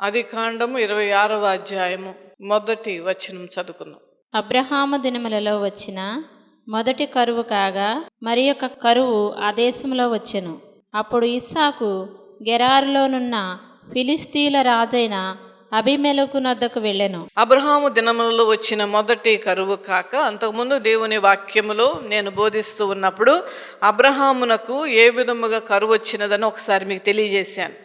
ఆదికాండము 26వ అధ్యాయము మొదటి వచనం చదువుకుందాం. అబ్రహాము దినములలో వచ్చిన మొదటి కరువు కాగా మరి ఒక కరువు ఆ దేశంలో వచ్చెను. అప్పుడు ఇస్సాకు గెరారులోనున్న ఫిలిస్తీన్ల రాజైన అబీమెలెకు నద్దకు వెళ్ళెను. అబ్రహాము దినములలో వచ్చిన మొదటి కరువు కాక అంతకుముందు దేవుని వాక్యములో నేను బోధిస్తూ ఉన్నప్పుడు అబ్రహామునకు ఏ విధముగా కరువు వచ్చినదని ఒకసారి మీకు తెలియజేశాను.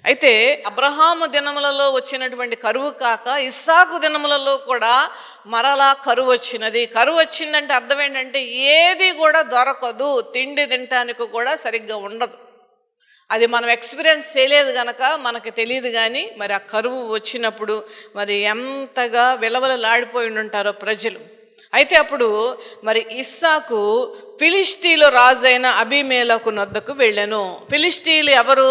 అయితే అబ్రహాము దినములలో వచ్చినటువంటి కరువు కాక ఇస్సాకు దినములలో కూడా మరలా కరువు వచ్చినది. కరువు వచ్చిందంటే అర్థం ఏంటంటే ఏది కూడా దొరకదు, తిండి తినటానికి కూడా సరిగ్గా ఉండదు. అది మనం ఎక్స్పీరియన్స్ చేయలేదు కనుక మనకు తెలియదు. కానీ మరి ఆ కరువు వచ్చినప్పుడు మరి ఎంతగా విలవలలాడిపోయి ఉంటారో ప్రజలు. అయితే అప్పుడు మరి ఇస్సాకు ఫిలిష్తీయుల రాజైన అబీమెలెకు నద్దకు వెళ్ళెను. ఫిలిష్తీయులు ఎవరు?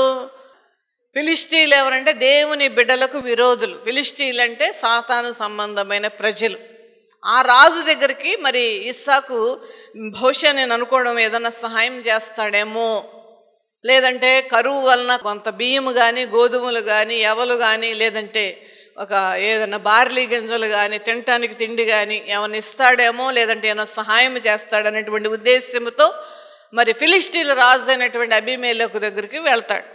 ఫిలిష్తీయులు ఎవరంటే దేవుని బిడ్డలకు విరోధులు. ఫిలిష్తీయులు అంటే సాతాను సంబంధమైన ప్రజలు. ఆ రాజు దగ్గరికి మరి ఇస్సాకు బహుశా నేను అనుకోవడం ఏదైనా సహాయం చేస్తాడేమో, లేదంటే కరువు వలన కొంత బియ్యము కానీ గోధుమలు కానీ ఎవలు కానీ లేదంటే ఒక ఏదైనా బార్లీ గింజలు కానీ తినటానికి తిండి కానీ ఏమైనా ఇస్తాడేమో, లేదంటే ఏమైనా సహాయం చేస్తాడనేటువంటి ఉద్దేశంతో మరి ఫిలిష్తీయుల రాజు అయినటువంటి అబీమెలెకు దగ్గరికి వెళ్తాడు.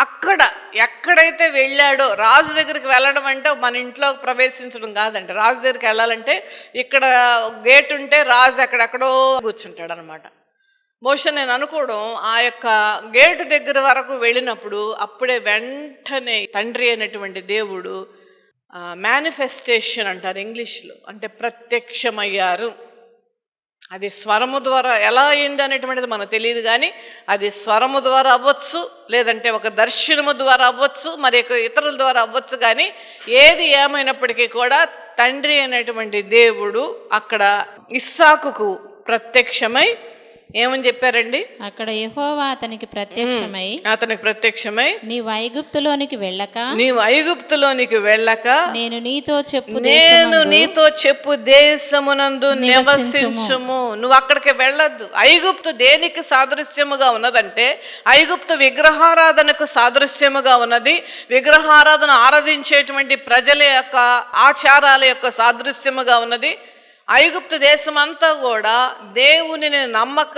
అక్కడ ఎక్కడైతే వెళ్ళాడో, రాజు దగ్గరికి వెళ్ళడం అంటే మన ఇంట్లో ప్రవేశించడం కాదండి. రాజు దగ్గరికి వెళ్ళాలంటే ఇక్కడ గేట్ ఉంటే రాజు ఎక్కడెక్కడో కూర్చుంటాడు అనమాట. బహుశా నేను అనుకోవడం ఆ యొక్క గేటు దగ్గర వరకు వెళ్ళినప్పుడు అప్పుడే వెంటనే తండ్రి అయినటువంటి దేవుడు మేనిఫెస్టేషన్ అంటారు ఇంగ్లీష్లో, అంటే ప్రత్యక్షమయ్యారు. అది స్వరము ద్వారా ఎలా అయింది అనేటువంటిది మనకు తెలియదు. కానీ అది స్వరము ద్వారా అవ్వచ్చు, లేదంటే ఒక దర్శనము ద్వారా అవ్వచ్చు, మరి ఇతరుల ద్వారా అవ్వచ్చు. కానీ ఏది ఏమైనప్పటికీ కూడా తండ్రి అయినటువంటి దేవుడు అక్కడ ఇస్సాకుకు ప్రత్యక్షమై ఏమని చెప్పారండి? అక్కడ యెహోవా అతనికి ప్రత్యక్షమై నీవు ఐగుప్తులోనికి వెళ్ళక నేను నీతో చెప్పు దేశమునందు నివసించుము. నువ్వు అక్కడికి వెళ్ళొద్దు. ఐగుప్తు దేనికి సాదృశ్యముగా ఉన్నదంటే ఐగుప్తు విగ్రహారాధనకు సాదృశ్యముగా ఉన్నది. విగ్రహారాధన ఆరాధించేటువంటి ప్రజల యొక్క ఆచారాల యొక్క సాదృశ్యముగా ఉన్నది. ఐగుప్తు దేశమంతా కూడా దేవునిని నమ్మక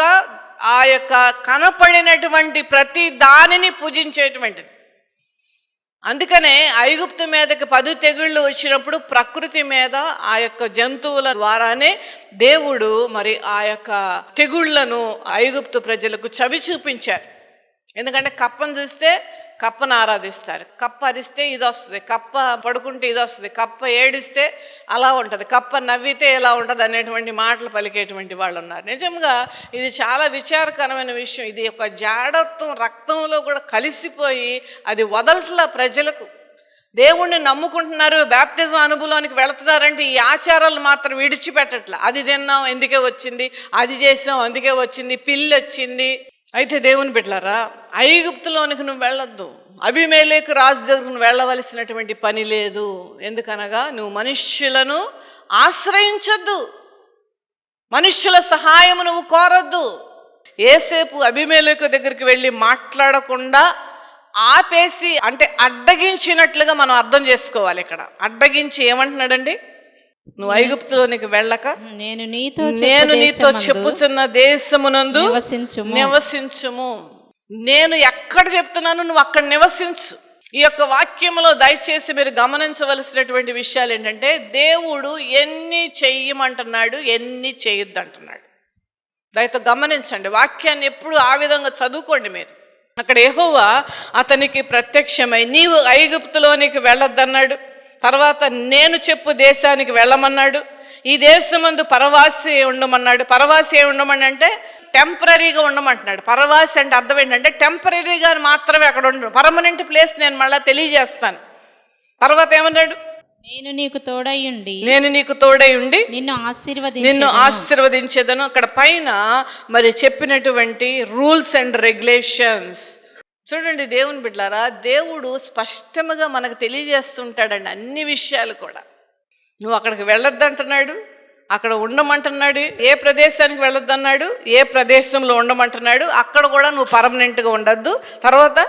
ఆ యొక్క కనపడినటువంటి ప్రతి దానిని పూజించేటువంటిది. అందుకనే ఐగుప్తు మీదకి 10 తెగుళ్ళు వచ్చినప్పుడు ప్రకృతి మీద ఆ యొక్క జంతువుల ద్వారానే దేవుడు మరి ఆ యొక్క తెగుళ్లను ఐగుప్తు ప్రజలకు చవి చూపించారు. ఎందుకంటే కప్పను చూస్తే కప్పను ఆరాధిస్తారు. కప్ప అరిస్తే ఇది వస్తుంది, కప్ప పడుకుంటే ఇది వస్తుంది, కప్ప ఏడిస్తే అలా ఉంటుంది, కప్ప నవ్వితే ఎలా ఉంటుంది అనేటువంటి మాటలు పలికేటువంటి వాళ్ళు ఉన్నారు. నిజంగా ఇది చాలా విచారకరమైన విషయం. ఇది ఒక జాడత్వం రక్తంలో కూడా కలిసిపోయి అది వదలట్ల ప్రజలకు. దేవుణ్ణి నమ్ముకుంటున్నారు, బ్యాప్టిజం అనుభవానికి వెళుతున్నారంటే ఈ ఆచారాలు మాత్రం విడిచిపెట్టట్ల. అది తిన్నాం ఎందుకే వచ్చింది, అది చేసాం అందుకే వచ్చింది, పిల్లి వచ్చింది. అయితే దేవుని బిడ్డలారా, ఐగుప్తులోనికి నువ్వు వెళ్ళొద్దు. అబీమెలెకు రాజు దగ్గర నువ్వు వెళ్ళవలసినటువంటి పని లేదు. ఎందుకనగా నువ్వు మనుష్యులను ఆశ్రయించొద్దు, మనుష్యుల సహాయము నువ్వు కోరొద్దు. ఏసేపు అబీమెలెకు దగ్గరికి వెళ్ళి మాట్లాడకుండా ఆపేసి, అంటే అడ్డగించినట్లుగా మనం అర్థం చేసుకోవాలి. ఇక్కడ అడ్డగించి ఏమంటున్నాడండి? నువ్వు ఐగుప్తులోనికి వెళ్ళక నేను నీతో చెప్పుచున్న దేశమునందు నివసించుము. నేను ఎక్కడ చెప్తున్నాను నువ్వు అక్కడ నివసించు. ఈ యొక్క వాక్యంలో దయచేసి మీరు గమనించవలసినటువంటి విషయాలు ఏంటంటే దేవుడు ఎన్ని చెయ్యమంటున్నాడు, ఎన్ని చేయొద్దు అంటున్నాడు. దయతో గమనించండి, వాక్యాన్ని ఎప్పుడు ఆ విధంగా చదువుకోండి మీరు. అక్కడ యెహోవా అతనికి ప్రత్యక్షమై నీవు ఐగుప్తులోనికి వెళ్ళొద్దన్నాడు. తర్వాత నేను చెప్పు దేశానికి వెళ్ళమన్నాడు. ఈ దేశమందు పరవాసి ఉండమన్నాడు. పరవాసి ఉండమని అంటే టెంపరీగా ఉండమంటున్నాడు. పరవాసి అంటే అర్థం ఏంటంటే టెంపరీగా మాత్రమే అక్కడ ఉండు, పర్మనెంట్ ప్లేస్ నేను మళ్ళీ తెలియజేస్తాను. తర్వాత ఏమన్నాడు? నేను నీకు తోడై ఉండి నిన్ను ఆశీర్వదించేదను. అక్కడ పైన మరి చెప్పినటువంటి రూల్స్ అండ్ రెగ్యులేషన్స్ చూడండి. దేవుని బిడ్డలారా, దేవుడు స్పష్టంగా మనకు తెలియజేస్తుంటాడండి అన్ని విషయాలు కూడా. నువ్వు అక్కడికి వెళ్ళొద్దు అంటున్నాడు, అక్కడ ఉండమంటున్నాడు. ఏ ప్రదేశానికి వెళ్ళొద్దు అన్నాడు, ఏ ప్రదేశంలో ఉండమంటున్నాడు. అక్కడ కూడా నువ్వు పర్మనెంట్గా ఉండద్దు. తర్వాత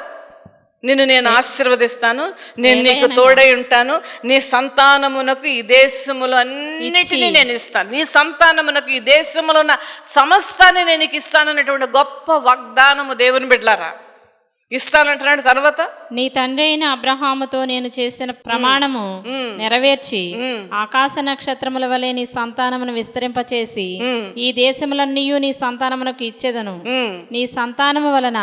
నిన్ను నేను ఆశీర్వదిస్తాను, నేను నీకు తోడై ఉంటాను, నీ సంతానమునకు ఈ దేశములు అన్నిటినీ నేను ఇస్తాను, నీ సంతానమునకు ఈ దేశములో ఉన్న సమస్తాన్ని నేను నీకు ఇస్తానన్నటువంటి గొప్ప వాగ్దానము దేవుని బిడ్డలారా ఇస్తానంటున్నాడు. తర్వాత నీ తండ్రి అయిన అబ్రహాముతో నేను చేసిన ప్రమాణము నెరవేర్చి ఆకాశ నక్షత్రముల వలె నీ సంతానమును విస్తరింపచేసి ఈ దేశములన్నీయు నీ సంతానమునకు ఇచ్చేదను. నీ సంతానము వలన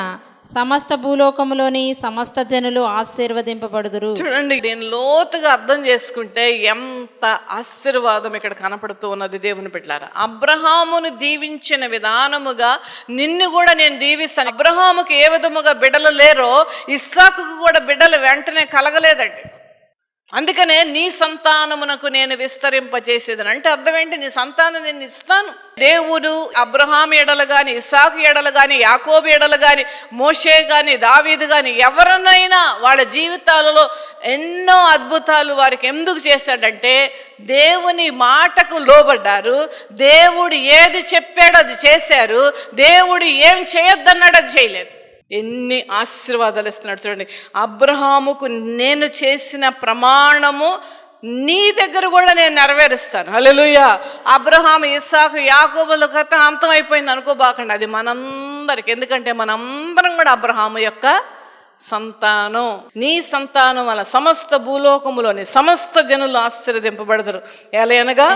సమస్త భూలోకములోని సమస్త జనులు ఆశీర్వదింపబడుదురు. చూడండి, నేను లోతుగా అర్థం చేసుకుంటే ఎంత ఆశీర్వాదం ఇక్కడ కనపడుతూ ఉన్నది దేవుని బిడ్డలారా. అబ్రహామును దీవించిన విధానముగా నిన్ను కూడా నేను దీవిస్తాను. అబ్రహాముకి ఏ విధముగా బిడ్డలు లేరో ఇస్సాకుకు కూడా బిడ్డలు వెంటనే కలగలేదండి. అందుకనే నీ సంతానమునకు నేను విస్తరింపచేసేదని అంటే అర్థం ఏంటి? నీ సంతానం నేను ఇస్తాను. దేవుడు అబ్రహాం ఎడలు గాని, ఇస్సాకు ఎడలు గాని, యాకోబు ఎడలు గాని, మోషే గాని, దావీదు గాని ఎవరినైనా వాళ్ళ జీవితాలలో ఎన్నో అద్భుతాలు వారికి ఎందుకు చేశాడంటే దేవుని మాటకు లోబడ్డారు. దేవుడు ఏది చెప్పాడో అది చేశారు. దేవుడు ఏం చేయొద్దన్నాడు అది చేయలేదు. ఎన్ని ఆశీర్వాదాలు ఇస్తున్నాడు చూడండి. అబ్రహాముకు నేను చేసిన ప్రమాణము నీ దగ్గర కూడా నేను నెరవేరుస్తాను. హల్లెలూయా. అబ్రహాము, ఇస్సాకు, యాకోబుల కథ అంతం అయిపోయింది అనుకోబాకండి. అది మనందరికి, ఎందుకంటే మనందరం కూడా అబ్రహాము యొక్క సంతానం. నీ సంతానం వల్ల సమస్త భూలోకములోని సమస్త జనులు ఆశీర్వదింపబడతారు. ఎలాగనగా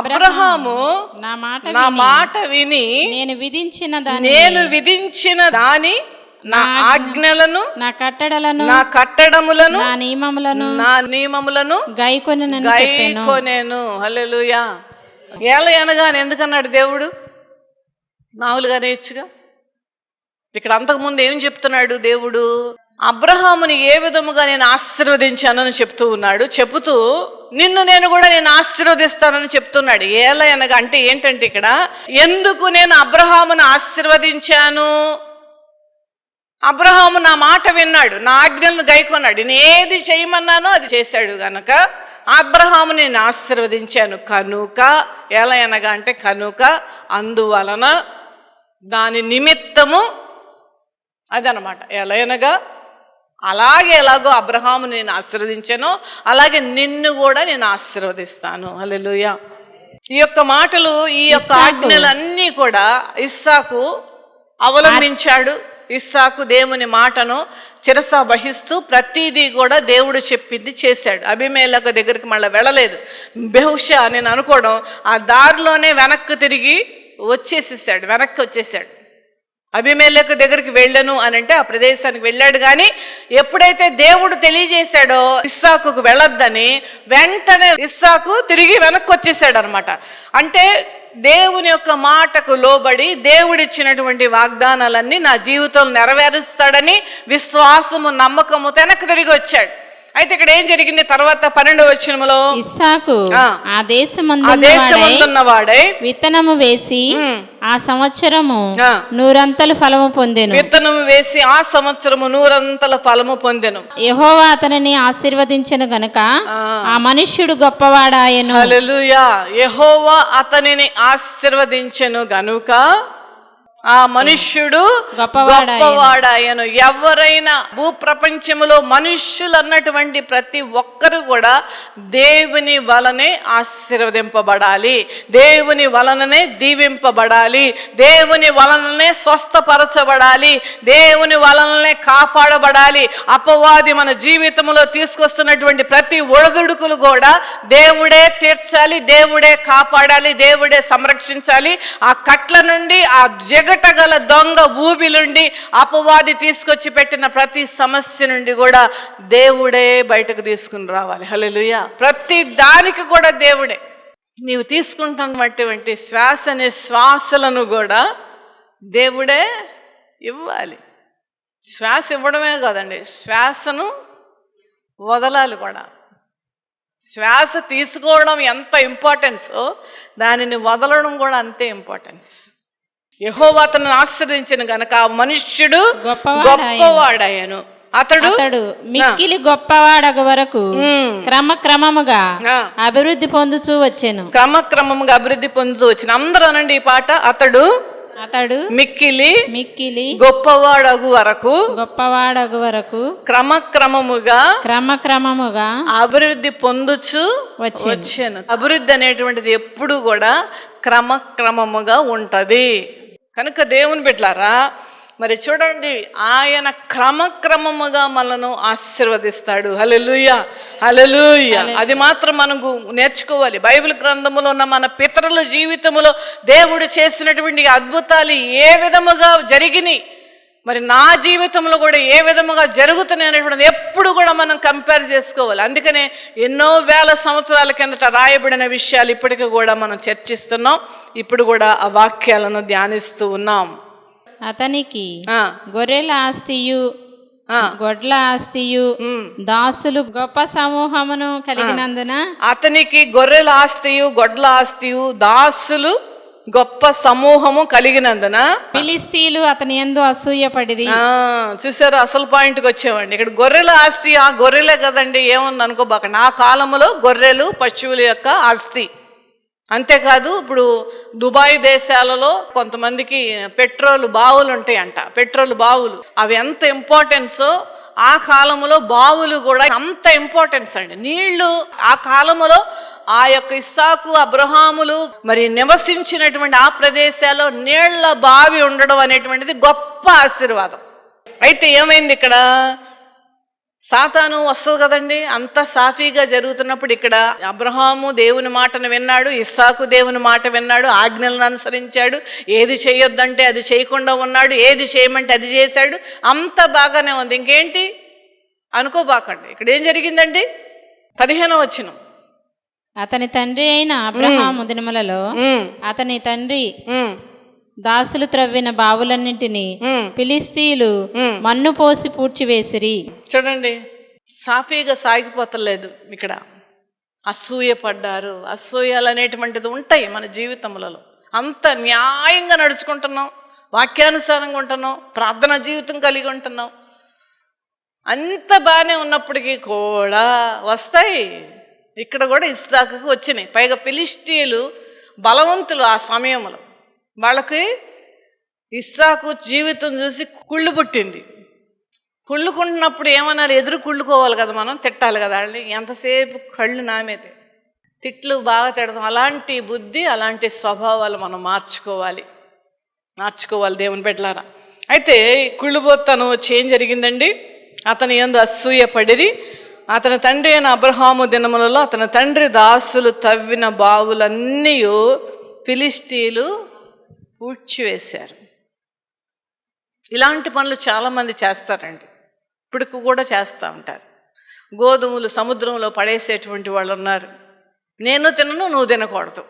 అబ్రహాము నా మాట విని నేను విధించిన దాని నా ఆజ్ఞలను, నా కట్టడములను, నా నియమములను గైకొనెను. హల్లెలూయా. ఎలాగనగానే ఎందుకన్నాడు దేవుడు? మామూలుగానే ఇచ్చుగా. ఇక్కడ అంతకుముందు ఏం చెప్తున్నాడు దేవుడు? అబ్రహాముని ఏ విధముగా నేను ఆశీర్వదించానని చెప్తూ ఉన్నాడు. చెబుతూ నిన్ను నేను కూడా నేను ఆశీర్వదిస్తానని చెప్తున్నాడు. ఎలా అనగా అంటే ఏంటంటే ఇక్కడ ఎందుకు నేను అబ్రహామును ఆశీర్వదించాను? అబ్రహాము నా మాట విన్నాడు, నా ఆజ్ఞలను గైకొన్నాడు, నేను ఏది చేయమన్నానో అది చేశాడు గనక అబ్రహాము నేను ఆశీర్వదించాను. కనుక ఎలా అనగా అంటే కనుక, అందువలన, దాని నిమిత్తము అదనమాట. ఎలా అనగా అలాగే ఎలాగో అబ్రహాము నేను ఆశీర్వదించానో అలాగే నిన్ను కూడా నేను ఆశీర్వదిస్తాను. హల్లెలూయా. ఈ యొక్క మాటలు, ఈ యొక్క ఆజ్ఞలన్నీ కూడా ఇస్సాకు అవలంబించాడు. ఇస్సాకు దేవుని మాటను చిరసా వహిస్తూ ప్రతిదీ కూడా దేవుడు చెప్పింది చేశాడు. అబీమెలెకు దగ్గరికి మళ్ళీ వెళ్ళలేదు. బహుశా నేను అనుకోవడం ఆ దారిలోనే వెనక్కి తిరిగి వెనక్కి వచ్చేసాడు. అబీమెలెకు దగ్గరికి వెళ్ళను అని అంటే ఆ ప్రదేశానికి వెళ్ళాడు. కానీ ఎప్పుడైతే దేవుడు తెలియజేశాడో ఇస్సాకుకు వెళ్ళొద్దని, వెంటనే ఇస్సాకు తిరిగి వెనక్కి వచ్చేసాడు అనమాట. అంటే దేవుని యొక్క మాటకు లోబడి దేవుడిచ్చినటువంటి వాగ్దానాలన్నీ నా జీవితంలో నెరవేరుస్తాడని విశ్వాసము, నమ్మకము వెనక్కి తిరిగి వచ్చాడు. అయితే ఇక్కడ ఏం జరిగింది? తర్వాత 12వ వచనములో ఇస్సాకు ఆ దేశమందున్నవాడై విత్తనము వేసి ఆ సంవత్సరము 100 ఫలము పొందెను. విత్తనము వేసి ఆ సంవత్సరము 100 ఫలము పొందెను. యెహోవా అతనిని ఆశీర్వదించెను గనుక ఆ మనుష్యుడు గొప్పవాడాయెను. హల్లెలూయా. యెహోవా అతనిని ఆశీర్వదించెను గనుక ఆ మనుష్యుడు గొప్పవాడాయను. ఎవరైనా భూప్రపంచములో మనుష్యులు అన్నటువంటి ప్రతి ఒక్కరు కూడా దేవుని వలనే ఆశీర్వదింపబడాలి, దేవుని వలననే దీవింపబడాలి, దేవుని వలననే స్వస్థపరచబడాలి, దేవుని వలననే కాపాడబడాలి. అపవాది మన జీవితంలో తీసుకొస్తున్నటువంటి ప్రతి ఒడిదుడుకులు కూడా దేవుడే తీర్చాలి, దేవుడే కాపాడాలి, దేవుడే సంరక్షించాలి. ఆ కట్ల నుండి, ఆ జగటగల దొంగ ఊబిలుండి అపవాది తీసుకొచ్చి పెట్టిన ప్రతి సమస్య నుండి కూడా దేవుడే బయటకు తీసుకుని రావాలి. హల్లెలూయా. ప్రతి దానికి కూడా దేవుడే. నీవు తీసుకుంటున్నటువంటి శ్వాసలను కూడా దేవుడే ఇవ్వాలి. శ్వాస ఇవ్వడమే కాదండి, శ్వాసను వదలాలి కూడా. శ్వాస తీసుకోవడం ఎంత ఇంపార్టెన్సో దానిని వదలడం కూడా అంతే ఇంపార్టెన్స్. యెహోవా అతను ఆశ్రయించిన గనక మనుష్యుడు గొప్పవాడాయను. అతడు మిక్కిలి గొప్పవాడగ వరకు క్రమక్రమముగా అభివృద్ధి పొందుతూ వచ్చాను. అందరూ అనండి ఈ పాట. అతడు అతడు మిక్కిలి గొప్పవాడగు వరకు క్రమక్రమముగా అభివృద్ధి పొందుచు వచ్చాను. అభివృద్ధి అనేటువంటిది ఎప్పుడు కూడా క్రమక్రమముగా ఉంటది. కనుక దేవుని బిడ్డలారా, మరి చూడండి, ఆయన క్రమక్రమముగా మనను ఆశీర్వదిస్తాడు. హల్లెలూయా, హల్లెలూయా. అది మాత్రం మనకు నేర్చుకోవాలి. బైబిల్ గ్రంథములో ఉన్న మన పితరుల జీవితంలో దేవుడు చేసినటువంటి అద్భుతాలు ఏ విధముగా జరిగినాయి, మరి నా జీవితంలో కూడా ఏ విధముగా జరుగుతున్నాయి అనేటువంటిది ఎప్పుడు కూడా మనం కంపేర్ చేసుకోవాలి. అందుకనే ఎన్నో వేల సంవత్సరాల కిందట రాయబడిన విషయాలు ఇప్పటికీ కూడా మనం చర్చిస్తున్నాం. ఇప్పుడు కూడా ఆ వాక్యాలను ధ్యానిస్తూ ఉన్నాం. అతనికి గొర్రెల ఆస్తియు గొడ్ల ఆస్తియు దాసులు గొప్ప సమూహమును కలిగినందున, అతనికి గొర్రెల ఆస్తియు గొడ్ల ఆస్తియు దాసులు గొప్ప సమూహము కలిగినందున ఫిలిస్తీయులు అతని యందు అసూయపడిరి. చూసారు, అసలు పాయింట్కి వచ్చామండి. ఇక్కడ గొర్రెల ఆస్తి, ఆ గొర్రెలే కదండి, ఏముంది అనుకోబాకండి. ఆ కాలంలో గొర్రెలు పశువుల యొక్క ఆస్తి. అంతేకాదు, ఇప్పుడు దుబాయ్ దేశాలలో కొంతమందికి పెట్రోల్ బావులు ఉంటాయంట. పెట్రోల్ బావులు అవి ఎంత ఇంపార్టెన్సో ఆ కాలంలో బావులు కూడా అంత ఇంపార్టెన్స్ అండి. నీళ్లు ఆ కాలంలో ఆ యొక్క ఇస్సాకు అబ్రహాములు మరి నివసించినటువంటి ఆ ప్రదేశాల్లో నీళ్ల బావి ఉండడం అనేటువంటిది గొప్ప ఆశీర్వాదం. అయితే ఏమైంది, ఇక్కడ సాతాను వస్తుంది కదండి. అంత సాఫీగా జరుగుతున్నప్పుడు ఇక్కడ అబ్రహాము దేవుని మాటను విన్నాడు, ఇస్సాకు దేవుని మాట విన్నాడు, ఆజ్ఞలను అనుసరించాడు. ఏది చేయొద్దంటే అది చేయకుండా ఉన్నాడు, ఏది చేయమంటే అది చేశాడు. అంత బాగానే ఉంది. ఇంకేంటి అనుకోబాకండి. ఇక్కడ ఏం జరిగిందండి? 15వ వచనం. అతని తండ్రి అయిన అబ్రహాము దినములలో అతని తండ్రి దాసులు త్రవ్విన బావులన్నింటినీ ఫిలిస్తీయులు మన్ను పోసి పూడ్చివేసిరి. చూడండి, సాఫీగా సాగిపోతలేదు. ఇక్కడ అసూయ పడ్డారు. అసూయలు అనేటువంటిది ఉంటాయి మన జీవితంలో. అంత న్యాయంగా నడుచుకుంటున్నాం, వాక్యానుసారంగా ఉంటున్నాం, ప్రార్థనా జీవితం కలిగి ఉంటున్నాం, అంత బాగానే ఉన్నప్పటికీ కూడా వస్తాయి. ఇక్కడ కూడా ఇస్సాకుకు వచ్చినాయి. పైగా ఫిలిస్తీయులు బలవంతులు. ఆ సమయంలో వాళ్ళకి ఇస్సాకు జీవితం చూసి కుళ్ళు పుట్టింది. కుళ్ళుకుంటున్నప్పుడు ఏమన్నా ఎదురు కుళ్ళుకోవాలి కదా, మనం తిట్టాలి కదా వాళ్ళని. ఎంతసేపు కళ్ళు నామేదే తిట్లు బాగా తిడతాం. అలాంటి బుద్ధి, అలాంటి స్వభావాలు మనం మార్చుకోవాలి దేవుని బిడ్డలారా. అయితే కుళ్ళుబోతను వచ్చి ఏం జరిగిందండి? అతని యందు అసూయపడిరి. అతని తండ్రి అయిన అబ్రహాము దినములలో అతని తండ్రి దాసులు తవ్విన బావులన్నీ ఫిలిస్తీయులు పూడ్చివేశారు. ఇలాంటి పనులు చాలామంది చేస్తారండి, ఇప్పటికి కూడా చేస్తూ ఉంటారు. గోధుమలు సముద్రంలో పడేసేటువంటి వాళ్ళు ఉన్నారు. నేను తినను, నువ్వు తినకూడదు.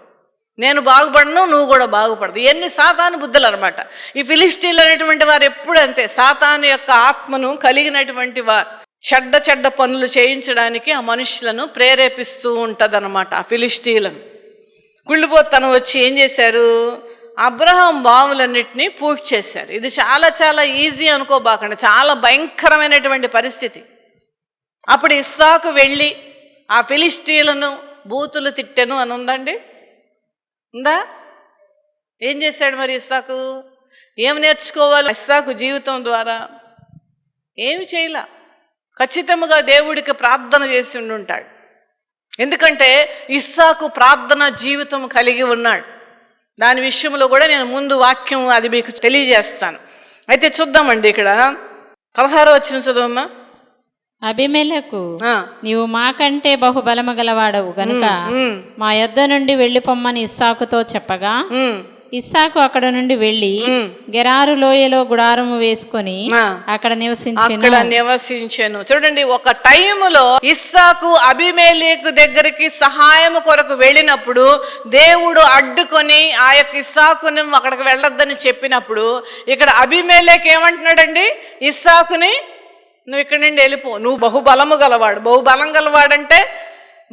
నేను బాగుపడను, నువ్వు కూడా బాగుపడదు. ఇవన్నీ సాతాను బుద్ధులు అనమాట. ఈ ఫిలిస్తీయులు అనేటువంటి వారు ఎప్పుడు అంతే, సాతాను యొక్క ఆత్మను కలిగినటువంటి వారు. చెడ్డ పనులు చేయించడానికి ఆ మనుషులను ప్రేరేపిస్తూ ఉంటుంది అనమాట ఆ ఫిలిస్తీయులను. కుళ్ళిపోతను వచ్చి ఏం చేశారు? అబ్రహాం బావులన్నిటినీ పూర్తి చేశారు. ఇది చాలా చాలా ఈజీ అనుకోబాకండి, చాలా భయంకరమైనటువంటి పరిస్థితి. అప్పుడు ఇస్సాకు వెళ్ళి ఆ ఫిలిస్తీయులను బూతులు తిట్టెను అని ఉందండి, ఉందా? ఏం చేశాడు మరి ఇస్సాకు? ఏం నేర్చుకోవాలి ఇస్సాకు జీవితం ద్వారా? ఏమి చేయలే. ఖచ్చితంగా దేవుడికి ప్రార్థన చేసి ఉండుంటాడు. ఎందుకంటే ఇస్సాకు ప్రార్థన జీవితం కలిగి ఉన్నాడు. దాని విషయంలో కూడా నేను ముందు వాక్యం అది మీకు తెలియజేస్తాను. అయితే చూద్దామండి, ఇక్కడ 16వ వచనం చదవమ్మా. అబీమెలెకు, నీవు మాకంటే బహుబలము గలవాడవు గనుక మా యొద్ద నుండి వెళ్ళిపోమ్మని ఇస్సాకుతో చెప్పగా, ఇస్సాకు అక్కడ నుండి వెళ్ళి గెరారు లోయలో గుడారము వేసుకొని అక్కడ నివసించెను. చూడండి, ఒక టైములో ఇస్సాకు అబీమెలెకు దగ్గరికి సహాయం కొరకు వెళ్ళినప్పుడు దేవుడు అడ్డుకొని ఆ యొక్క ఇస్సాకుని అక్కడికి వెళ్ళొద్దని చెప్పినప్పుడు, ఇక్కడ అబీమెలెకు ఏమంటున్నాడండి? ఇస్సాకుని నువ్వు ఇక్కడి నుండి వెళ్ళిపో, నువ్వు బహుబలము గలవాడు. బహుబలం గలవాడంటే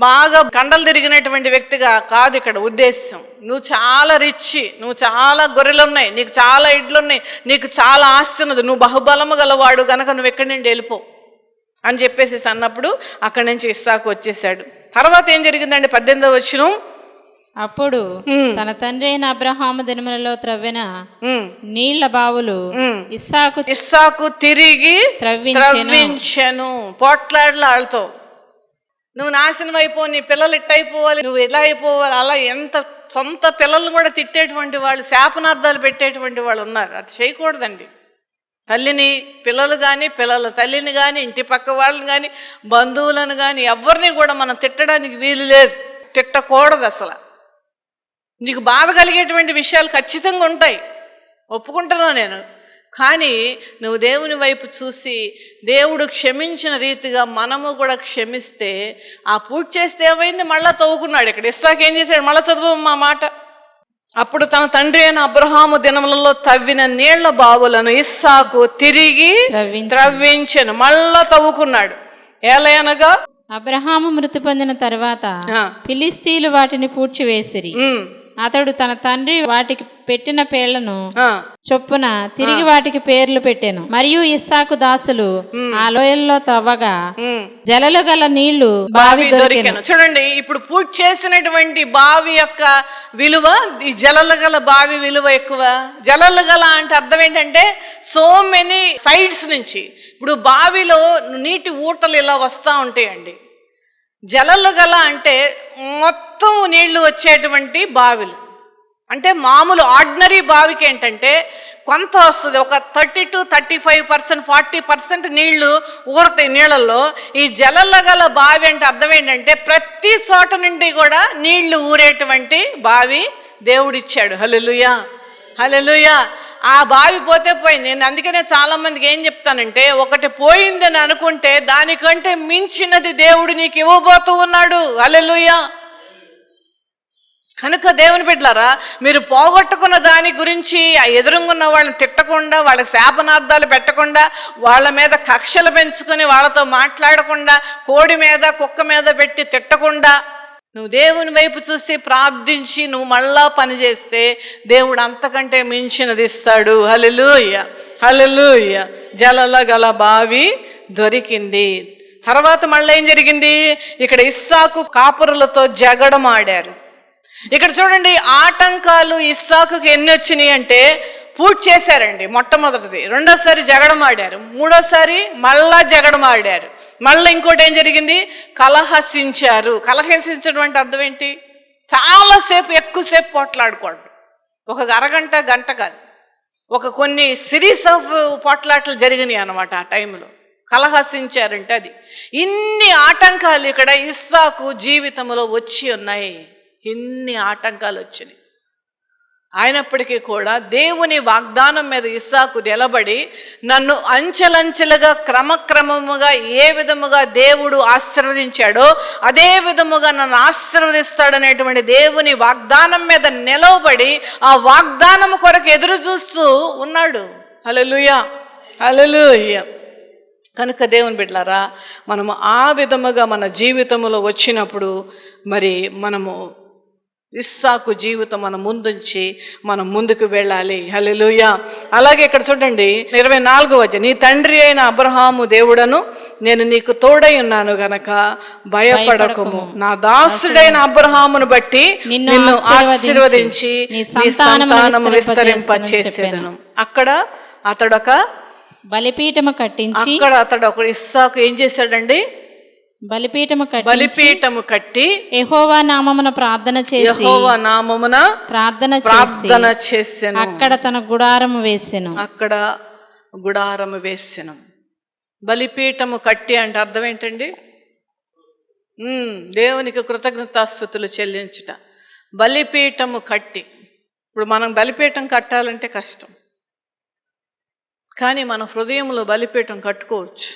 బాగా కండలు తిరిగినటువంటి వ్యక్తిగా కాదు ఇక్కడ ఉద్దేశం. నువ్వు చాలా రిచ్, నువ్వు చాలా గొర్రెలు ఉన్నాయి, నీకు చాలా ఇడ్లు ఉన్నాయి, నీకు చాలా ఆస్తి ఉన్నది, నువ్వు బహుబలము గలవాడు కనుక నువ్వు ఎక్కడి నుండి వెళ్ళిపో అని చెప్పేసి అన్నప్పుడు అక్కడి నుంచి ఇస్సాకు వచ్చేసాడు. తర్వాత ఏం జరిగిందండి? 18వ వచనం. అప్పుడు తన తండ్రి అయిన అబ్రహాము దినములలో త్రవ్విన నీళ్ల బావులు ఇస్సాకు తిరిగి త్రవ్వించెను. పోట్లాడలు వాళ్ళతో, నువ్వు నాశనం అయిపో, నీ పిల్లలు ఇట్టయిపోవాలి, నువ్వు ఇలా అయిపోవాలి, అలా ఎంత సొంత పిల్లలు కూడా తిట్టేటువంటి వాళ్ళు, శాపనార్థాలు పెట్టేటువంటి వాళ్ళు ఉన్నారు. అది చేయకూడదండి. తల్లిని పిల్లలు కానీ, పిల్లల తల్లిని కానీ, ఇంటి పక్క వాళ్ళని కానీ, బంధువులను కానీ ఎవరిని కూడా మనం తిట్టడానికి వీలు లేదు, తిట్టకూడదు అసలు. నీకు బాధ కలిగేటువంటి విషయాలు ఖచ్చితంగా ఉంటాయి, ఒప్పుకుంటున్నాను నేను. కానీ నువ్వు దేవుని వైపు చూసి దేవుడు క్షమించిన రీతిగా మనము కూడా క్షమిస్తే, ఆ పూజ చేస్తే ఏమైంది, మళ్ళా తవ్వుకున్నాడు. ఇక్కడ ఇస్సాకు ఏం చేశాడు, మళ్ళీ చదువు మా మాట. అప్పుడు తన తండ్రి అయిన అబ్రహాము దినములలో తవ్విన నీళ్ల బావులను ఇస్సాకు తిరిగి త్రవ్వించెను. మళ్ళా తవ్వుకున్నాడు. ఏలయనగా అబ్రహాము మృతి పొందిన తర్వాత ఫిలిస్తీయులు వాటిని పూడ్చివేసిరి. అతడు తన తండ్రి వాటికి పెట్టిన పేర్లను చొప్పున తిరిగి వాటికి పేర్లు పెట్టెను. మరియు ఇస్సాకు దాసులు ఆ లోయల్లో తవ్వగా జలలు గల నీళ్లు బావి దొరికెను. చూడండి, ఇప్పుడు పూజ చేసినటువంటి బావి యొక్క విలువ, ఈ జలలు గల బావి విలువ ఎక్కువ. జలలు గల అంటే అర్థం ఏంటంటే సో మెనీ సైడ్స్ నుంచి. ఇప్పుడు బావిలో నీటి ఊటలు ఇలా వస్తూ ఉంటాయండి. జలలు గల అంటే మొత్తం నీళ్లు వచ్చేటువంటి బావిలు. అంటే మామూలు ఆర్డినరీ బావికి ఏంటంటే కొంత వస్తుంది, ఒక 30 to 35%, 40% నీళ్లు ఊరతాయి నీళ్ళల్లో. ఈ జలలు గల బావి అంటే అర్థం ఏంటంటే ప్రతి చోట నుండి కూడా నీళ్లు ఊరేటువంటి బావి దేవుడిచ్చాడు. హల్లెలూయా, హల్లెలూయా. ఆ బావి పోతే పోయింది. నేను అందుకనే చాలా మందికి ఏం చెప్తానంటే, ఒకటి పోయిందని అనుకుంటే దానికంటే మించినది దేవుడు నీకు ఇవ్వబోతూ ఉన్నాడు. హల్లెలూయా. కనుక దేవుని బిడ్డలారా, మీరు పోగొట్టుకున్న దాని గురించి ఎదురుగున్న వాళ్ళని తిట్టకుండా, వాళ్ళకి శాపనార్థాలు పెట్టకుండా, వాళ్ళ మీద కక్షలు పెంచుకొని వాళ్ళతో మాట్లాడకుండా, కోడి మీద కుక్క మీద పెట్టి తిట్టకుండా, నువ్వు దేవుని వైపు చూసి ప్రార్థించి నువ్వు మళ్ళా పని చేస్తే దేవుడు అంతకంటే మించినది ఇస్తాడు. హల్లెలూయా, హల్లెలూయా. జలల గల బావి దొరికింది. తర్వాత మళ్ళీ ఏం జరిగింది, ఇక్కడ ఇస్సాకు కాపురులతో జగడమాడారు. ఇక్కడ చూడండి, ఆటంకాలు ఇస్సాకుకి ఎన్ని వచ్చినాయి అంటే, పూజ చేశారండి మొట్టమొదటిది, రెండోసారి జగడమాడారు, మూడోసారి మళ్ళా జగడమాడారు, మళ్ళీ ఇంకోటి ఏం జరిగింది, కలహసించారు. కలహసించడం అంటే అర్థం ఏంటి, చాలాసేపు ఎక్కువసేపు పోట్లాడుకోండి. ఒక అరగంట గంట కాదు, ఒక కొన్ని సిరీస్ ఆఫ్ పోట్లాట్లు జరిగినాయి అన్నమాట. ఆ టైంలో కలహసించారంటే అది. ఇన్ని ఆటంకాలు ఇక్కడ ఇస్సాకు జీవితంలో వచ్చి ఉన్నాయి. ఇన్ని ఆటంకాలు వచ్చినాయి. అయినప్పటికీ కూడా దేవుని వాగ్దానం మీద ఇస్సాకు నిలబడి, నన్ను అంచెలంచెలుగా క్రమక్రమముగా ఏ విధముగా దేవుడు ఆశీర్వదించాడో అదే విధముగా నన్ను ఆశీర్వదిస్తాడనేటువంటి దేవుని వాగ్దానం మీద నిలవబడి ఆ వాగ్దానం కొరకు ఎదురు చూస్తూ ఉన్నాడు. హల్లెలూయా, హల్లెలూయా. కనుక దేవుని బిడ్డలారా, మనము ఆ విధముగా మన జీవితంలో వచ్చినప్పుడు మరి మనము ఇస్సాకు జీవితం మన ముందుంచి మనం ముందుకు వెళ్ళాలి. హల్లెలూయా. అలాగే ఇక్కడ చూడండి 24వ వచనం, నీ తండ్రి అయిన అబ్రహాము దేవుడను నేను నీకు తోడై ఉన్నాను గనక భయపడకుము, నా దాసుడైన అబ్రహామును బట్టి నిన్ను ఆశీర్వదించి నీ సంతానము విస్తరింపచేసేదను. అక్కడ అతడొక బలిపీఠము కట్టించి, అక్కడ అతడు ఒక ఇస్సాకు ఏం చేశాడండి, బలిపీఠము కట్టి యెహోవా నామమున ప్రార్థన చేసి, యెహోవా నామమున ప్రార్థన చేసెను. అక్కడ తన గుడారము వేసెను. అక్కడ గుడారము వేసెను. బలిపీఠము కట్టి అంటే అర్థం ఏంటండి, దేవునికి కృతజ్ఞతాస్తుతులు చెల్లించుట. బలిపీఠము కట్టి, ఇప్పుడు మనం బలిపీఠం కట్టాలంటే కష్టం, కానీ మన హృదయంలో బలిపీఠం కట్టుకోవచ్చు,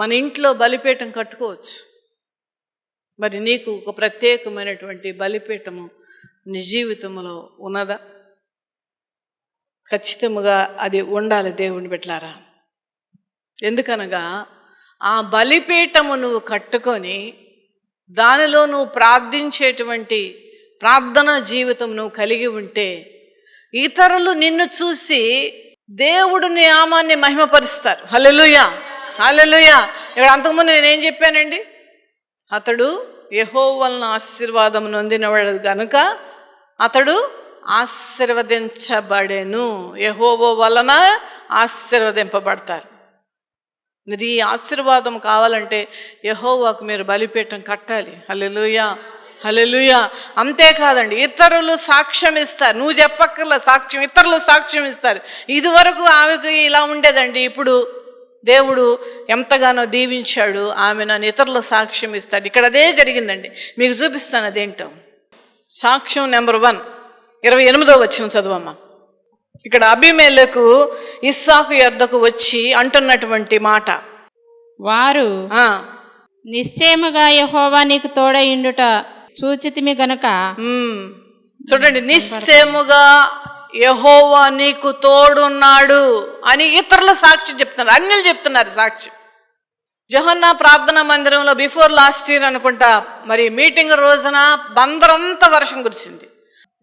మన ఇంట్లో బలిపీఠం కట్టుకోవచ్చు. మరి నీకు ఒక ప్రత్యేకమైనటువంటి బలిపీఠము నీ జీవితంలో ఉన్నదా? ఖచ్చితంగా అది ఉండాలి దేవుని బిడ్డలారా. ఎందుకనగా ఆ బలిపీఠము నువ్వు కట్టుకొని దానిలో నువ్వు ప్రార్థించేటువంటి ప్రార్థనా జీవితం నువ్వు కలిగి ఉంటే ఇతరులు నిన్ను చూసి దేవుడు నీ నామాన్ని మహిమపరుస్తారు. హల్లెలూయా, హల్లెలూయా. ఇక్కడ అంతకుముందు నేనేం చెప్పానండి, అతడు యెహోవా వలన ఆశీర్వాదం నొందినవాడు గనుక అతడు ఆశీర్వదించబడెను. యెహోవా వలన ఆశీర్వదింపబడతారు. మరి ఈ ఆశీర్వాదం కావాలంటే యెహోవాకు మీరు బలిపీఠం కట్టాలి. హల్లెలూయా, హల్లెలూయా. అంతేకాదండి, ఇతరులు సాక్ష్యం ఇస్తారు. నువ్వు చెప్పక్కర్ల సాక్ష్యం, ఇతరులు సాక్ష్యం ఇస్తారు. ఇదివరకు ఆమెకు ఇలా ఉండేదండి. ఇప్పుడు దేవుడు ఎంతగానో దీవించాడు ఆమెను అని ఇతరులు సాక్ష్యం ఇస్తాడు. ఇక్కడ అదే జరిగిందండి. మీకు చూపిస్తాను అదేంటో. సాక్ష్యం నెంబర్ 1, 28వ వచనం చదువమ్మా. ఇక్కడ అబీమెలెకు ఇస్సాకు యొద్దకు వచ్చి అంటున్నటువంటి మాట, వారు నిశ్చయముగా యెహోవా నీకు తోడయుండుట చూచితిమి గనుక. చూడండి, నిశ్చయముగా యెహోవా నీకు తోడున్నాడు అని ఇతరుల సాక్ష్యం చెప్తున్నారు, అన్యులు చెప్తున్నారు సాక్ష్యం. జోహన్నా ప్రార్థనా మందిరంలో బిఫోర్ లాస్ట్ ఇయర్ అనుకుంటా, మరి మీటింగ్ రోజున బందరంతా వర్షం కురిసింది.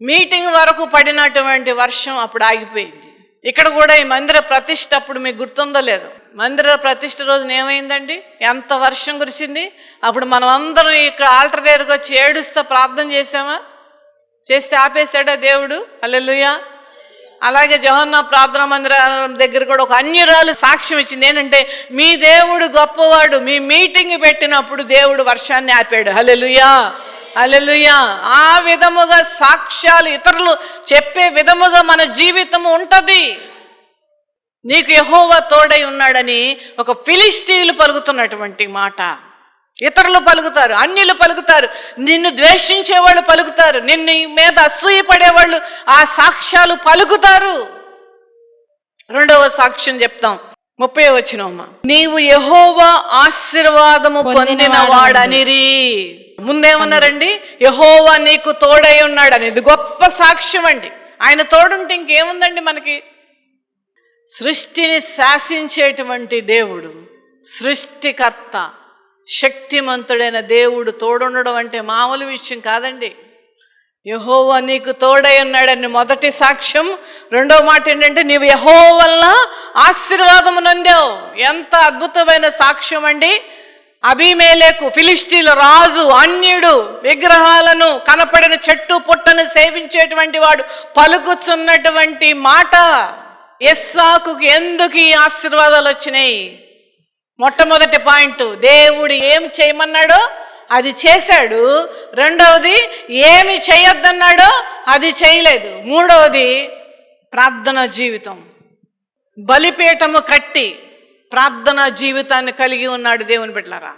మీటింగ్ వరకు పడినటువంటి వర్షం అప్పుడు ఆగిపోయింది. ఇక్కడ కూడా ఈ మందిర ప్రతిష్ఠ అప్పుడు మీకు గుర్తుందో లేదు, మందిర ప్రతిష్ఠ రోజున ఏమైందండి, ఎంత వర్షం కురిసింది. అప్పుడు మనం అందరం ఇక్కడ ఆల్టర్ దగ్గరకు వచ్చి ఏడుస్తా ప్రార్థన చేసామా? చేస్తే ఆపేశాడా దేవుడు? హల్లెలూయా. అలాగే జోహన్నా ప్రార్థనా మందిరం దగ్గర కూడా ఒక అన్యురాలు సాక్ష్యం ఇచ్చింది. ఏంటంటే, మీ దేవుడు గొప్పవాడు, మీ మీటింగ్ పెట్టినప్పుడు దేవుడు వర్షాన్ని ఆపాడు. హల్లెలూయా, హల్లెలూయా. ఆ విధముగా సాక్ష్యాలు ఇతరులు చెప్పే విధముగా మన జీవితం ఉంటుంది. నీకు యెహోవా తోడై ఉన్నాడని ఒక ఫిలిష్తీయులు పలుకుతున్నటువంటి మాట ఇతరులు పలుకుతారు, అన్యులు పలుకుతారు, నిన్ను ద్వేషించేవాళ్ళు పలుకుతారు, నిన్ను మీద అసూయపడేవాళ్ళు ఆ సాక్ష్యాలు పలుకుతారు. 2వ సాక్ష్యం చెప్తాం, 30వ వచనమ్మా. నీవు యెహోవా ఆశీర్వాదము పొందినవాడనిరి. ముందేమన్నారండి? యెహోవా నీకు తోడై ఉన్నాడు అనేది గొప్ప సాక్ష్యం అండి. ఆయన తోడుంటే ఇంకేముందండి మనకి? సృష్టిని శాసించేటువంటి దేవుడు, సృష్టికర్త, శక్తిమంతుడైన దేవుడు తోడుండడం అంటే మామూలు విషయం కాదండి. యెహోవా నీకు తోడై ఉన్నాడని మొదటి సాక్ష్యం. 2వ మాట ఏంటంటే, నీవు యెహోవా వల్ల ఆశీర్వాదము నొందావు. ఎంత అద్భుతమైన సాక్ష్యం అండి. అబీమెలెకు ఫిలిష్తీయుల రాజు, అన్యుడు, విగ్రహాలను, కనపడిన చెట్టు పుట్టను సేవించేటువంటి వాడు పలుకుచున్నటువంటి మాట. ఇస్సాకుకు ఎందుకు ఈ ఆశీర్వాదాలు వచ్చినాయి? మొట్టమొదటి పాయింట్, దేవుడు ఏమి చేయమన్నాడో అది చేశాడు. 2వది, ఏమి చేయొద్దన్నాడో అది చేయలేదు. 3వది, ప్రార్థనా జీవితం. బలిపీఠము కట్టి ప్రార్థనా జీవితాన్ని కలిగి ఉన్నాడు దేవుని బిడ్డలారా.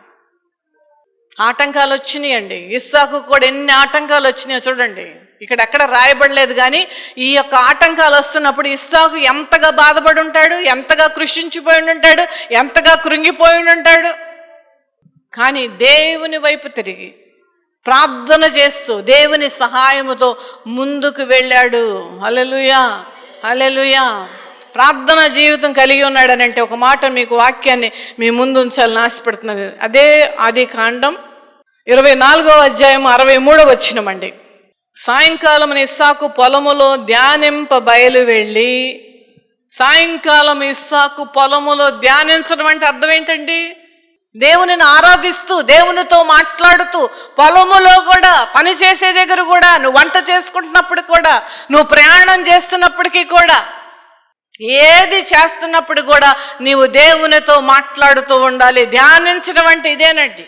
ఆటంకాలు వచ్చినాయండి. ఇస్సాకు కూడా ఎన్ని ఆటంకాలు వచ్చినాయో చూడండి. ఇక్కడ ఎక్కడ రాయబడలేదు, కానీ ఈ యొక్క ఆటంకాలు వస్తున్నప్పుడు ఇస్సాకు ఎంతగా బాధపడి ఉంటాడు, ఎంతగా కృషించిపోయి ఉంటాడు, ఎంతగా కృంగిపోయి ఉంటాడు. కానీ దేవుని వైపు తిరిగి ప్రార్థన చేస్తూ దేవుని సహాయముతో ముందుకు వెళ్ళాడు. హల్లెలూయా, హల్లెలూయా. ప్రార్థన జీవితం కలిగి ఉన్నాడని అంటే ఒక మాట మీకు వాక్యాన్ని మీ ముందు ఉంచాలని ఆశపడుతున్నది. అదే ఆదికాండం 24వ అధ్యాయం 63వ వచనమండి. సాయంకాలం ఇస్సాకు పొలములో ధ్యానింప బయలు వెళ్ళి. సాయంకాలం ఇస్సాకు పొలములో ధ్యానించడం అంటే అర్థం ఏంటండి? దేవునిని ఆరాధిస్తూ, దేవునితో మాట్లాడుతూ, పొలములో కూడా, పని చేసే దగ్గర కూడా, నువ్వు వంట చేసుకుంటున్నప్పుడు కూడా, నువ్వు ప్రయాణం చేస్తున్నప్పటికీ కూడా, ఏది చేస్తున్నప్పుడు కూడా నీవు దేవునితో మాట్లాడుతూ ఉండాలి. ధ్యానించడం అంటే ఇదేనండి.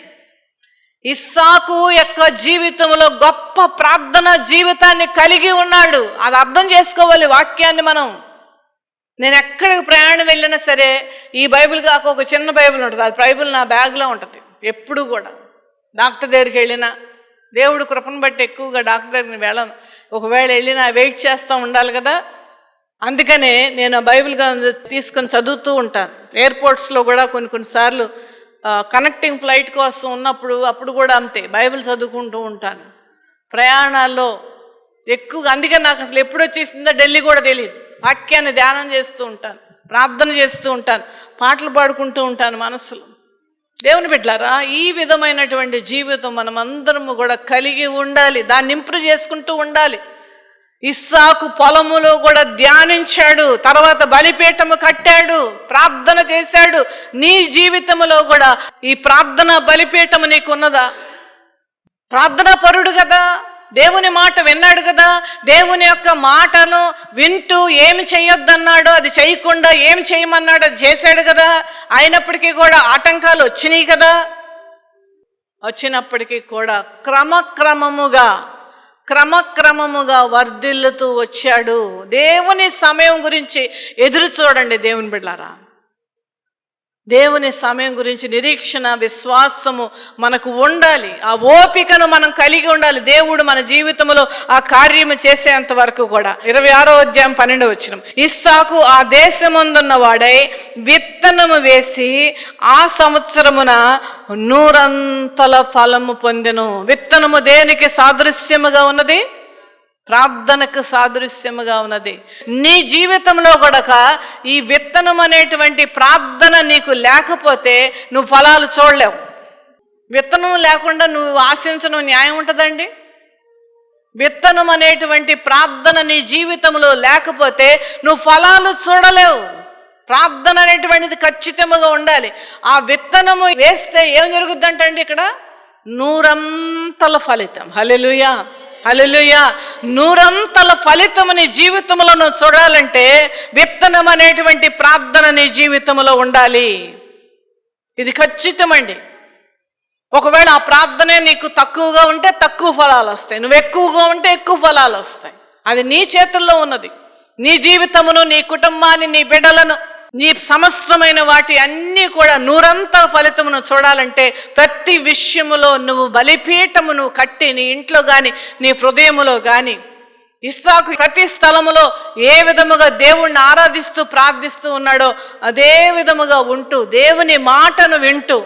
ఇస్సాకు యొక్క జీవితంలో గొప్ప ప్రార్థన జీవితాన్ని కలిగి ఉన్నాడు. అది అర్థం చేసుకోవాలి వాక్యాన్ని మనం. నేను ఎక్కడికి ప్రయాణం వెళ్ళినా సరే ఈ బైబిల్ కాక ఒక చిన్న బైబిల్ ఉంటుంది. అది బైబిల్ నా బ్యాగ్లో ఉంటుంది ఎప్పుడు కూడా. డాక్టర్ దగ్గరికి వెళ్ళినా, దేవుడు కృపను బట్టి ఎక్కువగా డాక్టర్ దగ్గరికి వెళ్ళను. ఒకవేళ వెళ్ళినా వెయిట్ చేస్తూ ఉండాలి కదా, అందుకనే నేను బైబిల్ తీసుకొని చదువుతూ ఉంటాను. ఎయిర్పోర్ట్స్లో కూడా కొన్నిసార్లు కనెక్టింగ్ ఫ్లైట్ కోసం ఉన్నప్పుడు అప్పుడు కూడా అంతే, బైబిల్ చదువుకుంటూ ఉంటాను ప్రయాణాల్లో ఎక్కువగా. అందుకే నాకు అసలు ఎప్పుడు వచ్చేసిందో ఢిల్లీ కూడా తెలియదు. వాక్యాన్ని ధ్యానం చేస్తూ ఉంటాను, ప్రార్థన చేస్తూ ఉంటాను, పాటలు పాడుకుంటూ ఉంటాను మనస్సులో. దేవుని బిడ్డలారా, ఈ విధమైనటువంటి జీవితం మనం అందరము కూడా కలిగి ఉండాలి, దాన్ని ఇంప్రూవ్ చేసుకుంటూ ఉండాలి. ఇస్సాకు పొలములో కూడా ధ్యానించాడు, తర్వాత బలిపీఠము కట్టాడు, ప్రార్థన చేశాడు. నీ జీవితంలో కూడా ఈ ప్రార్థన బలిపీఠము నీకున్నదా? ప్రార్థనా పరుడు కదా, దేవుని మాట విన్నాడు కదా, దేవుని యొక్క మాటను వింటూ ఏమి చేయొద్దన్నాడో అది చేయకుండా ఏమి చేయమన్నాడో అది చేశాడు కదా. అయినప్పటికీ కూడా ఆటంకాలు వచ్చినాయి కదా. వచ్చినప్పటికీ కూడా క్రమక్రమముగా వర్ధిల్లుతూ వచ్చాడు. దేవుని సమయం గురించి ఎదురు చూడండి దేవుని బిడ్డలారా. దేవుని సమయం గురించి నిరీక్షణ, విశ్వాసము మనకు ఉండాలి. ఆ ఓపికను మనం కలిగి ఉండాలి. దేవుడు మన జీవితంలో ఆ కార్యము చేసేంత వరకు కూడా. 26వ అధ్యాయం 12వ వచనం. ఇస్సాకు ఆ దేశమందున్న వాడై విత్తనము వేసి ఆ సంవత్సరమున 100 ఫలము పొందెను. విత్తనము దేనికి సాదృశ్యముగా ఉన్నది? ప్రార్థనకు సాదృశ్యముగా ఉన్నది. నీ జీవితంలో కూడా ఈ విత్తనం అనేటువంటి ప్రార్థన నీకు లేకపోతే నువ్వు ఫలాలు చూడలేవు. విత్తనం లేకుండా నువ్వు ఆశించడం న్యాయం ఉంటుందండి? విత్తనం అనేటువంటి ప్రార్థన నీ జీవితంలో లేకపోతే నువ్వు ఫలాలు చూడలేవు. ప్రార్థన అనేటువంటిది ఖచ్చితంగా ఉండాలి. ఆ విత్తనము వేస్తే ఏం జరుగుద్దంటండి? ఇక్కడ 100 ఫలితం. హల్లెలూయా, హల్లెలూయా. 100 ఫలితం నీ జీవితంలో నువ్వు చూడాలంటే విత్తనం అనేటువంటి ప్రార్థన నీ జీవితంలో ఉండాలి. ఇది ఖచ్చితమండి. ఒకవేళ ఆ ప్రార్థనే నీకు తక్కువగా ఉంటే తక్కువ ఫలాలు వస్తాయి, నువ్వు ఎక్కువగా ఉంటే ఎక్కువ ఫలాలు వస్తాయి. అది నీ చేతుల్లో ఉన్నది. నీ జీవితమును, నీ కుటుంబాన్ని, నీ బిడ్డలను, నీ సమస్తమైన వాటి అన్నీ కూడా 100 ఫలితమును చూడాలంటే ప్రతి విషయములో నువ్వు బలిపీఠము నువ్వు కట్టి నీ ఇంట్లో కానీ నీ హృదయములో కానీ, ఇస్సాకు ప్రతి స్థలములో ఏ విధముగా దేవుణ్ణి ఆరాధిస్తూ ప్రార్థిస్తూ ఉన్నాడో అదే విధముగా ఉంటూ దేవుని మాటను వింటూ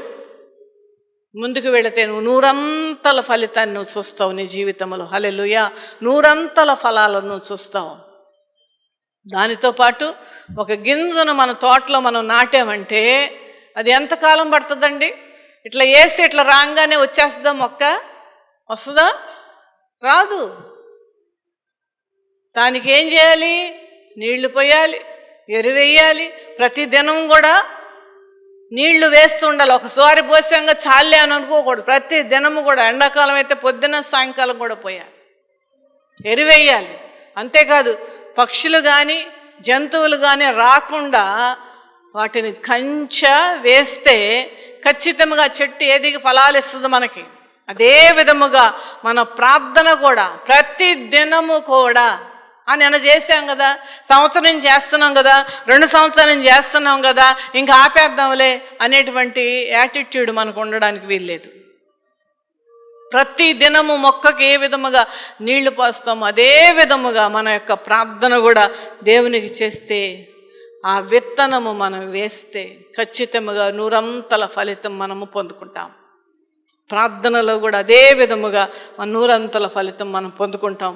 ముందుకు వెళితే నువ్వు 100 ఫలితాన్ని నువ్వు చూస్తావు నీ జీవితంలో. హల్లెలూయా. 100 ఫలాలను నువ్వు చూస్తావు. దానితో పాటు ఒక గింజను మన తోటలో మనం నాటామంటే అది ఎంతకాలం పడుతుందండి? ఇట్లా వేసి ఇట్లా రాగానే వచ్చేస్తుందా మొక్క? వస్తుందా? రాదు. దానికి ఏం చేయాలి? నీళ్లు పోయాలి, ఎరువేయాలి. ప్రతి దినం కూడా నీళ్లు వేస్తూ ఉండాలి. ఒకసారి పోసాక చాలే అని అనుకోకూడదు. ప్రతి దినము కూడా, ఎండాకాలం అయితే పొద్దున సాయంకాలం కూడా పోయాలి, ఎరువేయాలి. అంతేకాదు పక్షులు కానీ జంతువులు కానీ రాకుండా వాటిని కంచె వేస్తే ఖచ్చితంగా చెట్టు ఎదిగి ఫలాలు ఇస్తుంది మనకి. అదే విధముగా మన ప్రార్థన కూడా ప్రతి దినము కూడా అని చేసాం కదా, సంవత్సరం చేస్తున్నాం కదా, 2 సంవత్సరాల నుంచి చేస్తున్నాం కదా, ఇంకా ఆపేద్దాంలే అనేటువంటి యాటిట్యూడ్ మనకు ఉండడానికి వీల్లేదు. ప్రతి దినము మొక్కకి ఏ విధముగా నీళ్లు పోస్తామో అదే విధముగా మన యొక్క ప్రార్థన కూడా దేవునికి చేస్తే, ఆ విత్తనము మనం వేస్తే ఖచ్చితంగా 100 ఫలితం మనము పొందుకుంటాం. ప్రార్థనలో కూడా అదే విధముగా 100 ఫలితం మనం పొందుకుంటాం.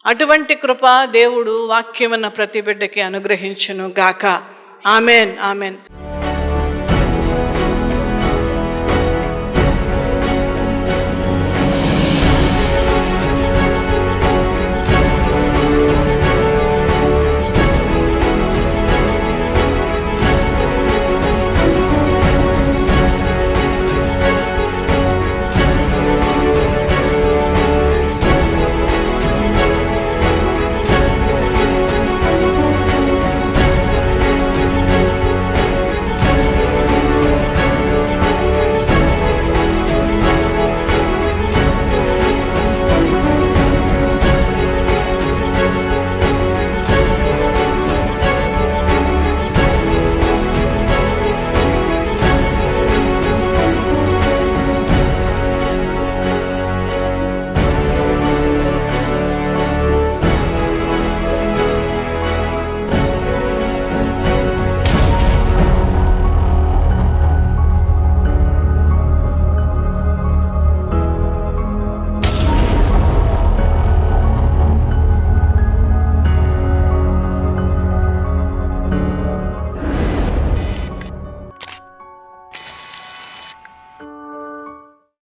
అటువంటి కృప దేవుడు వాక్యమన్న ప్రతి బిడ్డకి అనుగ్రహించును గాక. Amen, amen.